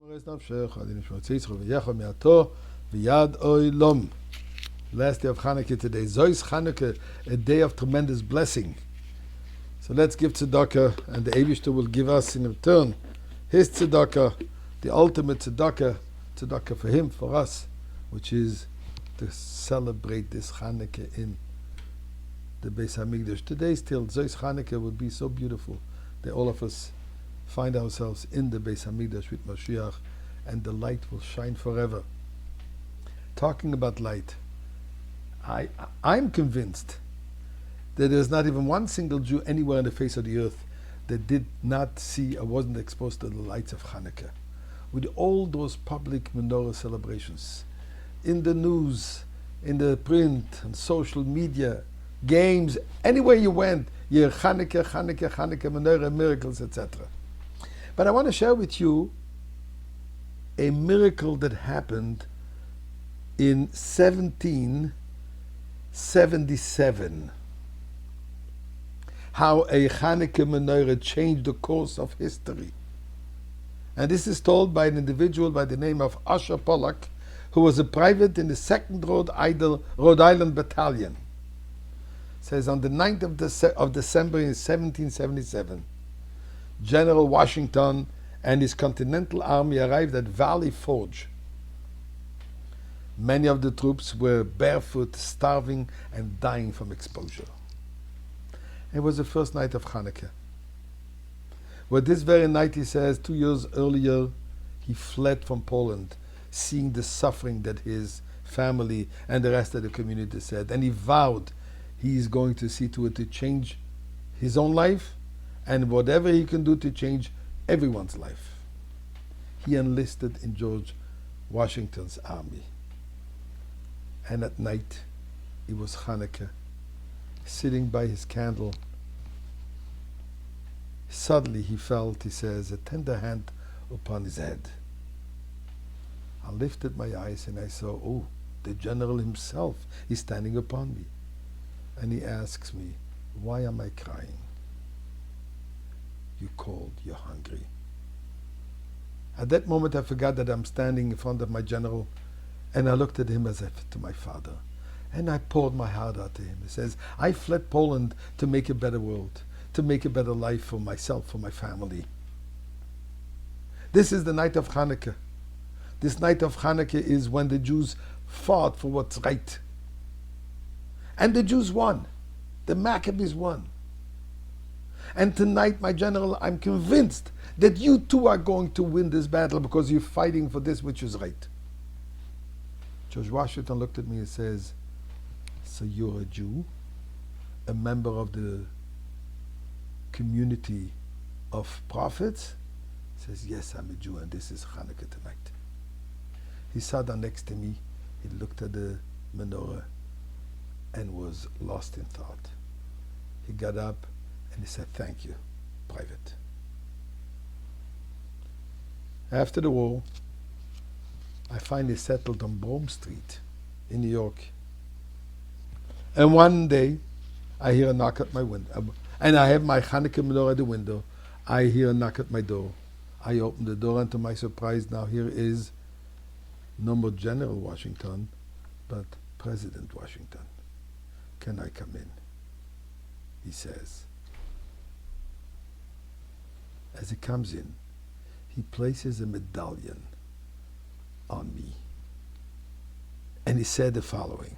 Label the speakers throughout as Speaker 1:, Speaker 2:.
Speaker 1: Last day of Hanukkah today. Zois Hanukkah, a day of tremendous blessing. So let's give tzedakah, and the Eibishter will give us in return his tzedakah, the ultimate tzedakah for him, for us, which is to celebrate this Hanukkah in the Beis Hamikdash. Today still, Zois Hanukkah would be so beautiful that all of us find ourselves in the Beis Hamikdash with Mashiach, and the light will shine forever. Talking about light, I'm convinced that there's not even one single Jew anywhere on the face of the earth that did not see or wasn't exposed to the lights of Hanukkah. With all those public menorah celebrations, in the news, in the print, and social media, games, anywhere you went, you hear Hanukkah, Hanukkah, Hanukkah, menorah, miracles, etc. But I want to share with you a miracle that happened in 1777. How a Hanukkah menorah changed the course of history. And this is told by an individual by the name of Asher Pollack, who was a private in the 2nd Rhode Island Battalion. It says on the 9th of December in 1777, General Washington and his Continental Army arrived at Valley Forge. Many of the troops were barefoot, starving, and dying from exposure. It was the first night of Hanukkah. Well, this very night, he says, 2 years earlier, he fled from Poland, seeing the suffering that his family and the rest of the community said. And he vowed he is going to see to it to change his own life and whatever he can do to change everyone's life. He enlisted in George Washington's army. And at night, it was Hanukkah, sitting by his candle. Suddenly he felt, he says, a tender hand upon his head. I lifted my eyes and I saw, oh, the general himself is standing upon me. And he asks me, why am I crying? You're cold, you're hungry. At that moment I forgot that I'm standing in front of my general, and I looked at him as if to my father. And I poured my heart out to him. He says, I fled Poland to make a better world, to make a better life for myself, for my family. This is the night of Hanukkah. This night of Hanukkah is when the Jews fought for what's right. And the Jews won. The Maccabees won. And tonight, my general, I'm convinced that you too are going to win this battle because you're fighting for this which is right. George Washington looked at me and says, so you're a Jew, a member of the community of prophets? He says, yes, I'm a Jew, and this is Hanukkah tonight. He sat down next to me, he looked at the menorah, and was lost in thought. He got up and he said, thank you, Private. After the war, I finally settled on Broome Street in New York. And one day, I hear a knock at my window. And I have my Hanukkah menorah at the window. I hear a knock at my door. I open the door, and to my surprise, now here is no more General Washington, but President Washington. Can I come in? He says. As he comes in, he places a medallion on me. And he said the following.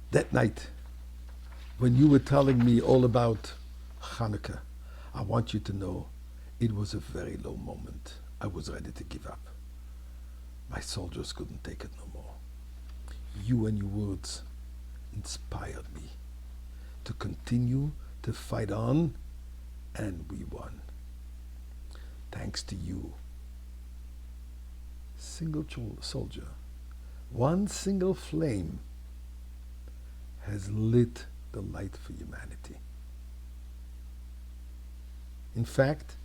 Speaker 1: That night, when you were telling me all about Hanukkah, I want you to know it was a very low moment. I was ready to give up. My soldiers couldn't take it no more. You and your words inspired me to continue to fight on, and we won. Thanks to you. Single soldier, one single flame has lit the light for humanity. In fact,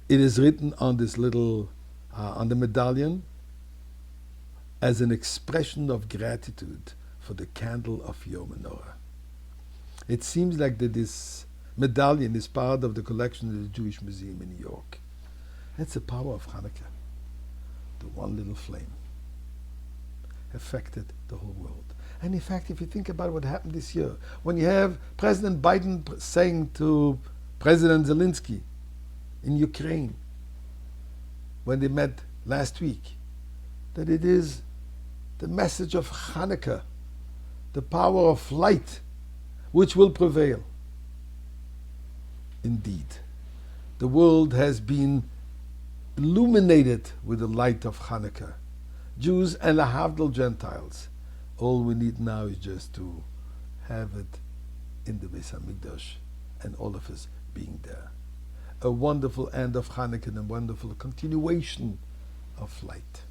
Speaker 1: it is written on this little, on the medallion, as an expression of gratitude for the candle of your menorah. It seems like that this medallion is part of the collection of the Jewish Museum in New York. That's the power of Hanukkah. The one little flame affected the whole world. And in fact, if you think about what happened this year, when you have President Biden saying to President Zelensky in Ukraine, when they met last week, that it is the message of Hanukkah, the power of light, which will prevail. Indeed, the world has been illuminated with the light of Hanukkah. Jews and lahavdil Gentiles. All we need now is just to have it in the Beis Hamikdash, and all of us being there. A wonderful end of Hanukkah and a wonderful continuation of light.